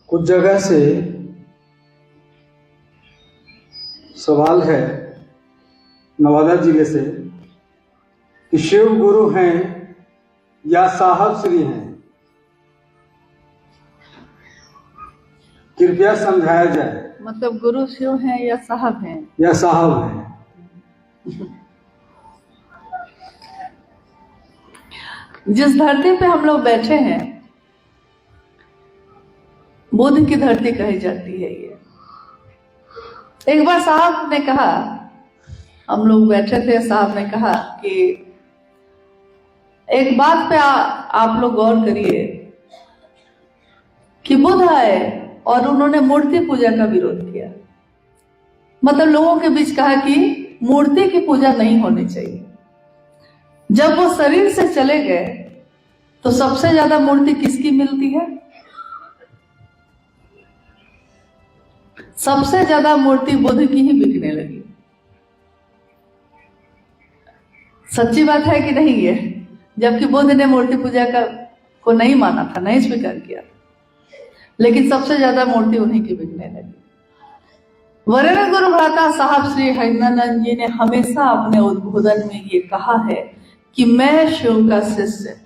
कुछ जगह से सवाल है नवादा जिले से कि शिव गुरु हैं या साहब श्री हैं, कृपया समझाया जाए। मतलब गुरु शिव हैं या साहब हैं? या साहब हैं। जिस धरती पे हम लोग बैठे हैं, बुद्ध की धरती कही जाती है ये। एक बार साहब ने कहा, हम लोग बैठे थे, साहब ने कहा कि एक बात पे आप लोग गौर करिए कि बुद्ध आए और उन्होंने मूर्ति पूजा का विरोध किया। मतलब लोगों के बीच कहा कि मूर्ति की पूजा नहीं होनी चाहिए। जब वो शरीर से चले गए तो सबसे ज्यादा मूर्ति किसकी मिलती है? सबसे ज्यादा मूर्ति बुद्ध की ही बिकने लगी। सच्ची बात है कि नहीं ये? जबकि बुद्ध ने मूर्ति पूजा को नहीं माना था, नहीं स्वीकार किया, लेकिन सबसे ज्यादा मूर्ति उन्हीं की बिकने लगी। वरेण्य गुरु भ्राता साहब श्री हरिनंदन जी ने हमेशा अपने उद्बोधन में ये कहा है कि मैं शिव का शिष्य,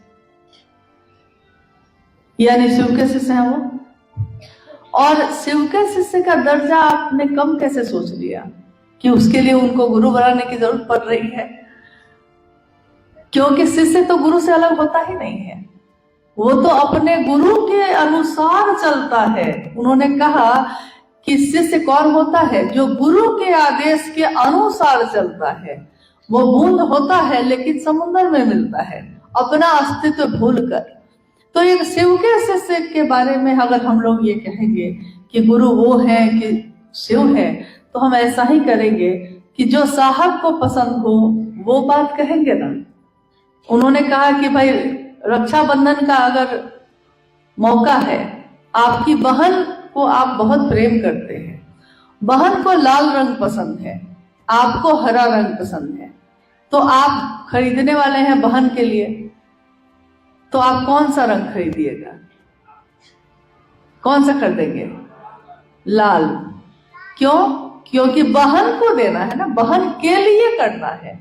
यानी शिव के शिष्य हैं वो। और शिव के शिष्य का दर्जा आपने कम कैसे सोच लिया कि उसके लिए उनको गुरु बनाने की जरूरत पड़ रही है? क्योंकि शिष्य तो गुरु से अलग होता ही नहीं है, वो तो अपने गुरु के अनुसार चलता है। उन्होंने कहा कि शिष्य कौन होता है? जो गुरु के आदेश के अनुसार चलता है। वो बूंद होता है लेकिन समुद्र में मिलता है, अपना अस्तित्व भूलकर। तो एक शिव के शिष्य के बारे में अगर हम लोग ये कहेंगे कि गुरु वो है कि शिव है, तो हम ऐसा ही करेंगे कि जो साहब को पसंद हो वो बात कहेंगे ना। उन्होंने कहा कि भाई रक्षाबंधन का अगर मौका है, आपकी बहन को आप बहुत प्रेम करते हैं, बहन को लाल रंग पसंद है, आपको हरा रंग पसंद है, तो आप खरीदने वाले हैं बहन के लिए, तो आप कौन सा रंग खरीदिएगा? कौन सा खरीदेंगे? लाल। क्यों? क्योंकि बहन को देना है ना, बहन के लिए करना है।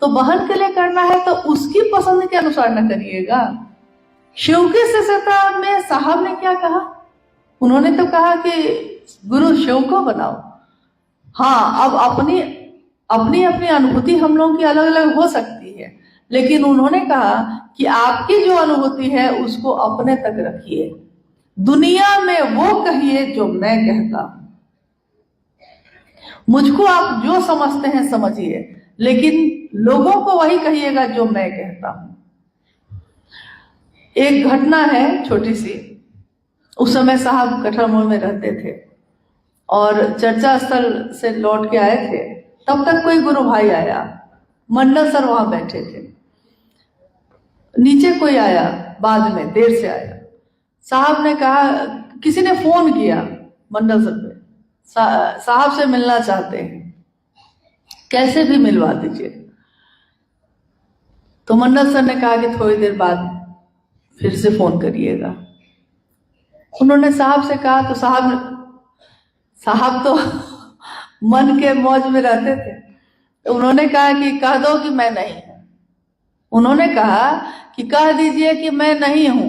तो बहन के लिए करना है तो उसकी पसंद के अनुसार न करिएगा। शिव की शिष्यता में साहब ने क्या कहा? उन्होंने तो कहा कि गुरु शिव को बनाओ। हाँ, अब अपनी अपनी अपनी अनुभूति हम लोगों की अलग अलग हो सकती है, लेकिन उन्होंने कहा कि आपकी जो अनुभूति है उसको अपने तक रखिए, दुनिया में वो कहिए जो मैं कहता हूं। मुझको आप जो समझते हैं समझिए, लेकिन लोगों को वही कहिएगा जो मैं कहता हूं। एक घटना है छोटी सी। उस समय साहब कठरमोड़ में रहते थे और चर्चा स्थल से लौट के आए थे। तब तक कोई गुरु भाई आया, मंडल सर वहां बैठे थे। नीचे कोई आया, बाद में देर से आया। साहब ने कहा, किसी ने फोन किया मंडल सर पे, साहब से मिलना चाहते हैं, कैसे भी मिलवा दीजिए। तो मंडल सर ने कहा कि थोड़ी देर बाद फिर से फोन करिएगा। उन्होंने साहब से कहा, तो साहब तो मन के मौज में रहते थे, तो उन्होंने कहा कि कह दो कि मैं नहीं हूं। उन्होंने कहा कि कह दीजिए कि मैं नहीं हूं।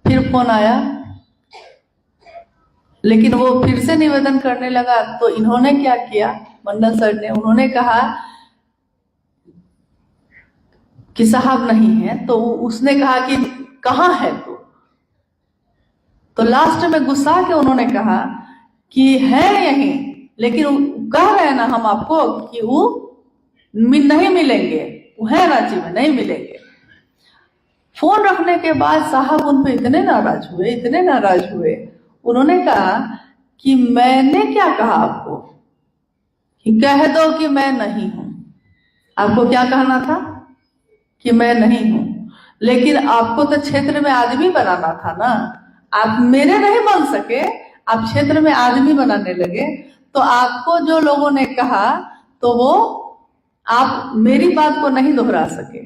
फिर फोन आया, लेकिन वो फिर से निवेदन करने लगा। तो इन्होंने क्या किया, मंडल सर ने, उन्होंने कहा कि साहब नहीं है। तो उसने कहा कि कहाँ है तू? तो लास्ट में गुस्सा के उन्होंने कहा कि है यहीं, लेकिन कह रहे हैं ना हम आपको कि वो नहीं मिलेंगे, वो है रांची में, नहीं मिलेंगे। फोन रखने के बाद साहब उन पे इतने नाराज हुए। उन्होंने कहा कि मैंने क्या कहा आपको कि कह दो कि मैं नहीं हूं। आपको क्या कहना था? कि मैं नहीं हूं। लेकिन आपको तो क्षेत्र में आदमी बनाना था ना, आप मेरे नहीं बन सके, आप क्षेत्र में आदमी बनाने लगे। तो आपको जो लोगों ने कहा तो वो आप मेरी बात को नहीं दोहरा सके।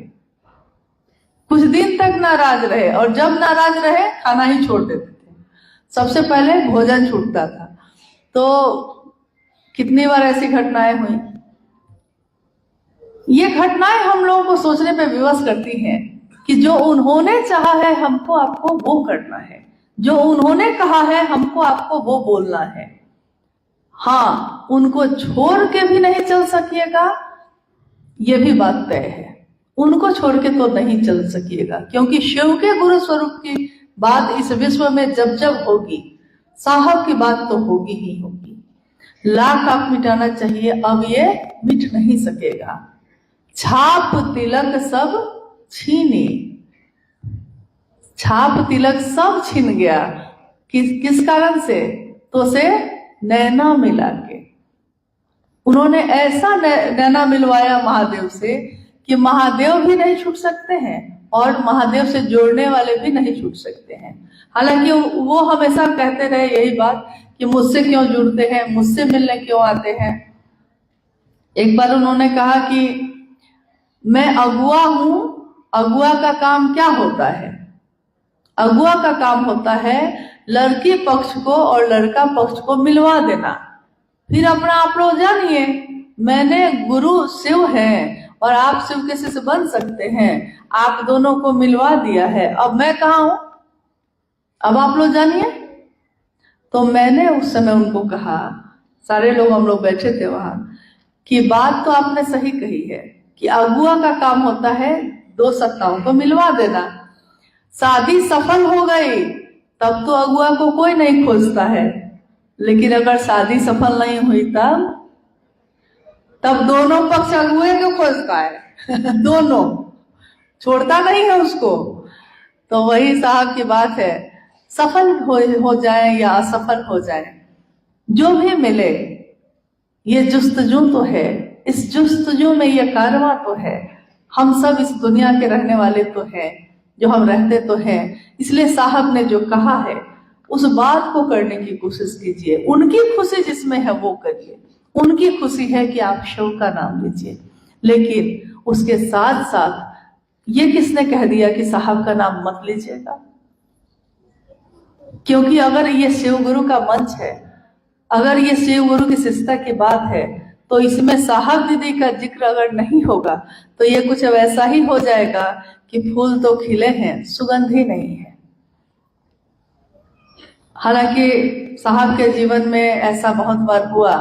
कुछ दिन तक नाराज रहे, और जब नाराज रहे खाना ही छोड़ देते थे। सबसे पहले भोजन छूटता था। तो कितनी बार ऐसी घटनाएं हुई। ये घटनाएं हम लोगों को सोचने पे विवश करती हैं कि जो उन्होंने चाहा है हमको आपको वो करना है, जो उन्होंने कहा है हमको आपको वो बोलना है। हाँ, उनको छोड़ के भी नहीं चल सकिएगा, ये भी बात तय है। उनको छोड़ के तो नहीं चल सकिएगा, क्योंकि शिव के गुरु स्वरूप की बात इस विश्व में जब जब होगी, साहब की बात तो होगी ही होगी। लाख आप मिटाना चाहिए, अब ये मिट नहीं सकेगा। छाप तिलक सब छीने, छाप तिलक सब छीन गया। किस कारण से? तो से नैना मिला के उन्होंने ऐसा नैना मिलवाया महादेव से कि महादेव भी नहीं छूट सकते हैं और महादेव से जोड़ने वाले भी नहीं छूट सकते हैं। हालांकि वो हमेशा कहते रहे यही बात कि मुझसे क्यों जुड़ते हैं, मुझसे मिलने क्यों आते हैं। एक बार उन्होंने कहा कि मैं अगुआ हूं, अगुआ का काम क्या होता है? अगुआ का काम होता है लड़की पक्ष को और लड़का पक्ष को मिलवा देना। फिर अपना आप लोग जानिए, मैंने गुरु शिव है और आप शिव के शिष्य बन सकते हैं, आप दोनों को मिलवा दिया है। अब मैं कहाँ हूं, अब आप लोग जानिए। तो मैंने उस समय उनको कहा, सारे लोग हम लोग बैठे थे वहां, कि बात तो आपने सही कही है कि अगुआ का काम होता है दो सत्ताओं को मिलवा देना। शादी सफल हो गई तब तो अगुआ को कोई नहीं खोजता है, लेकिन अगर शादी सफल नहीं हुई तब दोनों पक्ष अगुए को खोजता है दोनों, छोड़ता नहीं है उसको। तो वही साहब की बात है, सफल हो जाए या असफल हो जाए, जो भी मिले, ये जुस्तजू तो है, इस जुस्तजू में ये कारवां तो है। हम सब इस दुनिया के रहने वाले तो हैं, जो हम रहते तो हैं। इसलिए साहब ने जो कहा है उस बात को करने की कोशिश कीजिए। उनकी खुशी जिसमें है वो करिए। उनकी खुशी है कि आप शिव का नाम लीजिए, लेकिन उसके साथ साथ ये किसने कह दिया कि साहब का नाम मत लीजिएगा? क्योंकि अगर ये शिव गुरु का मंच है, अगर ये शिव गुरु की शिष्टता की बात है, तो इसमें साहब दीदी का जिक्र अगर नहीं होगा तो ये कुछ वैसा ही हो जाएगा कि फूल तो खिले हैं, सुगंध ही नहीं है। हालांकि साहब के जीवन में ऐसा बहुत बार हुआ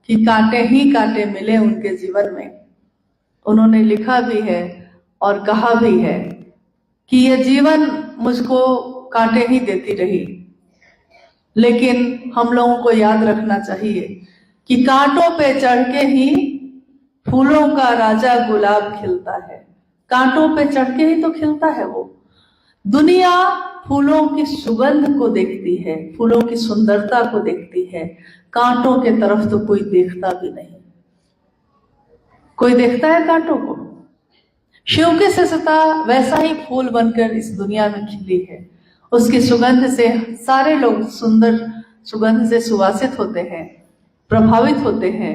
कि कांटे ही कांटे मिले उनके जीवन में। उन्होंने लिखा भी है और कहा भी है कि ये जीवन मुझको कांटे ही देती रही, लेकिन हम लोगों को याद रखना चाहिए कि कांटों पे चढ़ के ही फूलों का राजा गुलाब खिलता है। कांटों पे चढ़ के ही तो खिलता है वो। दुनिया फूलों की सुगंध को देखती है, फूलों की सुंदरता को देखती है, कांटों के तरफ तो कोई देखता भी नहीं। कोई देखता है कांटों को? शिव की शिष्टता वैसा ही फूल बनकर इस दुनिया में खिली है। उसकी सुगंध से सारे लोग सुंदर सुगंध से सुवासित होते हैं, प्रभावित होते हैं।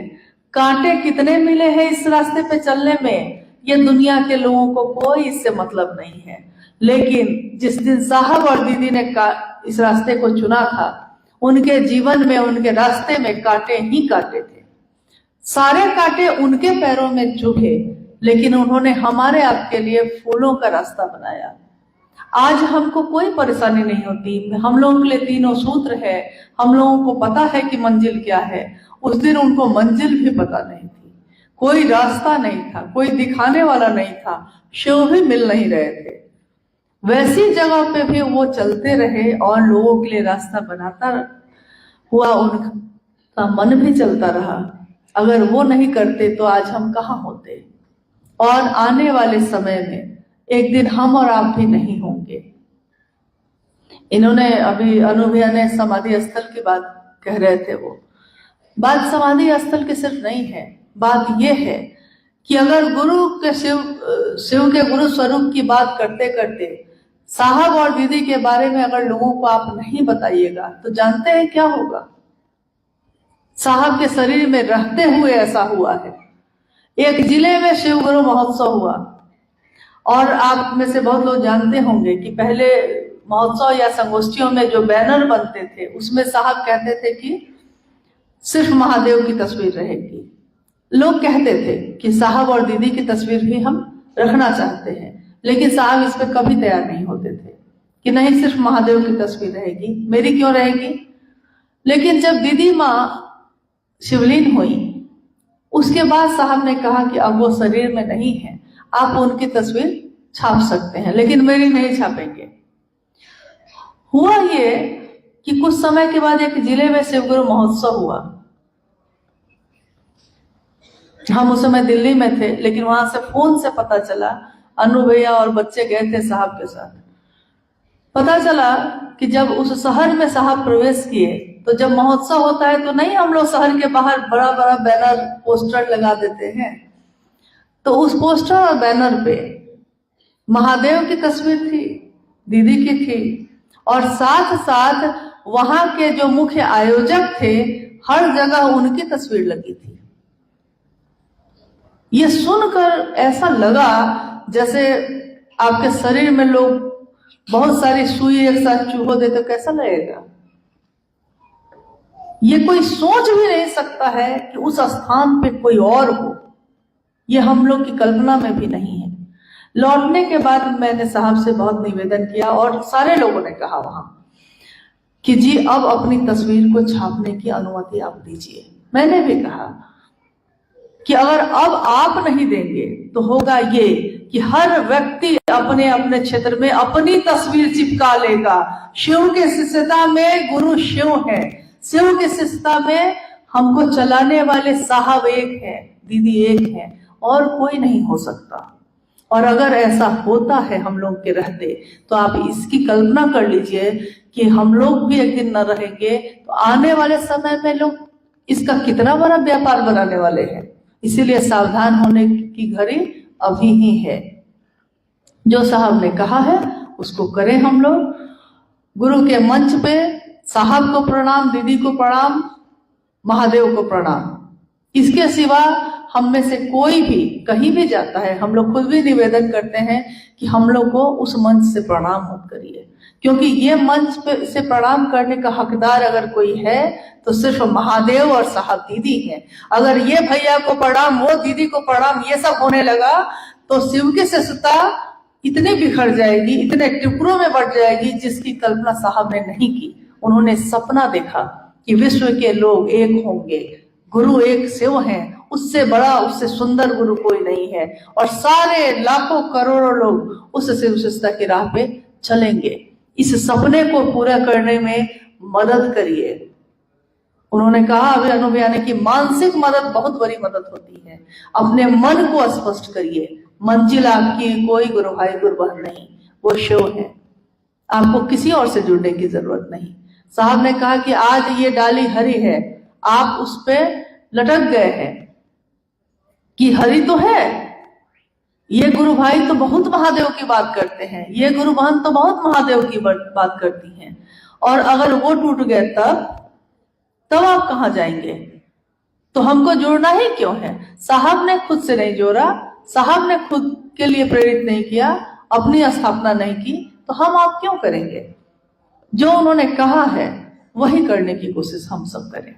कांटे कितने मिले हैं इस रास्ते पे चलने में, ये दुनिया के लोगों को कोई इससे मतलब नहीं है। लेकिन जिस दिन साहब और दीदी ने इस रास्ते को चुना था, उनके जीवन में, उनके रास्ते में कांटे ही कांटे थे। सारे कांटे उनके पैरों में चुभे, लेकिन उन्होंने हमारे आपके लिए फूलों का रास्ता बनाया। आज हमको कोई परेशानी नहीं होती। हम लोगों के लिए तीनों सूत्र है, हम लोगों को पता है कि मंजिल क्या है। उस दिन उनको मंजिल भी पता नहीं थी, कोई रास्ता नहीं था, कोई दिखाने वाला नहीं था, शिव भी मिल नहीं रहे थे। वैसी जगह पे भी वो चलते रहे और लोगों के लिए रास्ता बनाता हुआ उनका मन भी चलता रहा। अगर वो नहीं करते तो आज हम कहाँ होते, और आने वाले समय में एक दिन हम और आप भी नहीं होंगे। इन्होंने अभी अनुभैया ने समाधि स्थल की बात कह रहे थे, वो बात समाधि स्थल की सिर्फ नहीं है। बात यह है कि अगर गुरु के शिव के गुरु स्वरूप की बात करते करते साहब और दीदी के बारे में अगर लोगों को आप नहीं बताइएगा तो जानते हैं क्या होगा? साहब के शरीर में रहते हुए ऐसा हुआ है। एक जिले में शिव गुरु महोत्सव हुआ और आप में से बहुत लोग जानते होंगे कि पहले महोत्सव या संगोष्ठियों में जो बैनर बनते थे उसमें साहब कहते थे कि सिर्फ महादेव की तस्वीर रहेगी। लोग कहते थे कि साहब और दीदी की तस्वीर भी हम रखना चाहते हैं, लेकिन साहब इस पर कभी तैयार नहीं होते थे कि नहीं सिर्फ महादेव की तस्वीर रहेगी, मेरी क्यों रहेगी। लेकिन जब दीदी माँ शिवलीन हुई उसके बाद साहब ने कहा कि अब वो शरीर में नहीं है, आप उनकी तस्वीर छाप सकते हैं लेकिन मेरी नहीं छापेंगे। हुआ ये कि कुछ समय के बाद एक जिले में शिवगुरु महोत्सव हुआ। हम उस समय दिल्ली में थे, लेकिन वहां से फोन से पता चला, अनु भैया और बच्चे गए थे साहब के साथ। पता चला कि जब उस शहर में साहब प्रवेश किए तो जब महोत्सव होता है तो नहीं हम लोग शहर के बाहर बड़ा बड़ा बैनर पोस्टर लगा देते हैं, तो उस पोस्टर और बैनर पे महादेव की तस्वीर थी, दीदी की थी, और साथ साथ वहां के जो मुख्य आयोजक थे हर जगह उनकी तस्वीर लगी थी। ये सुनकर ऐसा लगा जैसे आपके शरीर में लोग बहुत सारी सुई एक साथ चूहो दे तो कैसा लगेगा। ये कोई सोच भी नहीं सकता है कि उस स्थान पे कोई और हो, ये हम लोग की कल्पना में भी नहीं है। लौटने के बाद मैंने साहब से बहुत निवेदन किया और सारे लोगों ने कहा वहां कि जी अब अपनी तस्वीर को छापने की अनुमति आप दीजिए। मैंने भी कहा कि अगर अब आप नहीं देंगे तो होगा ये कि हर व्यक्ति अपने अपने क्षेत्र में अपनी तस्वीर चिपका लेगा। शिव की शिष्यता में गुरु शिव है, शिव की शिष्यता में हमको चलाने वाले साहब एक है, दीदी एक है, और कोई नहीं हो सकता। और अगर ऐसा होता है हम लोग के रहते तो आप इसकी कल्पना कर लीजिए कि हम लोग भी एक दिन न रहेंगे तो आने वाले समय में लोग इसका कितना बड़ा व्यापार बनाने वाले हैं। इसीलिए सावधान होने की घड़ी अभी ही है। जो साहब ने कहा है उसको करें हम लोग। गुरु के मंच पे साहब को प्रणाम, दीदी को प्रणाम, महादेव को प्रणाम। इसके सिवा हम में से कोई भी कहीं भी जाता है, हम लोग खुद भी निवेदन करते हैं कि हम लोग को उस मंच से प्रणाम मत करिए, क्योंकि ये मंच पे से प्रणाम करने का हकदार अगर कोई है तो सिर्फ महादेव और साहब दीदी हैं। अगर ये भैया को प्रणाम, वो दीदी को प्रणाम, ये सब होने लगा तो शिव की शिष्यता इतनी बिखर जाएगी, इतने टुकड़ों में बढ़ जाएगी जिसकी कल्पना साहब ने नहीं की। उन्होंने सपना देखा कि विश्व के लोग एक होंगे, गुरु एक शिव हैं, उससे बड़ा उससे सुंदर गुरु कोई नहीं है, और सारे लाखों करोड़ों लोग उस शिव शिष्यता की राह पे चलेंगे। इस सपने को पूरा करने में मदद करिए। उन्होंने कहा अभी अनुभव ने कि मानसिक मदद बहुत बड़ी मदद होती है। अपने मन को स्पष्ट करिए, मंजिल आपकी कोई गुरु भाई गुरु बहन नहीं, वो शिव है, आपको किसी और से जुड़ने की जरूरत नहीं। साहब ने कहा कि आज ये डाली हरी है, आप उस पे लटक गए हैं कि हरी तो है, ये गुरु भाई तो बहुत महादेव की बात करते हैं, ये गुरु बहन तो बहुत महादेव की बात करती हैं, और अगर वो टूट गए तब आप कहाँ जाएंगे। तो हमको जोड़ना ही क्यों है। साहब ने खुद से नहीं जोड़ा, साहब ने खुद के लिए प्रेरित नहीं किया, अपनी स्थापना नहीं की, तो हम आप क्यों करेंगे। जो उन्होंने कहा है वही करने की कोशिश हम सब करें।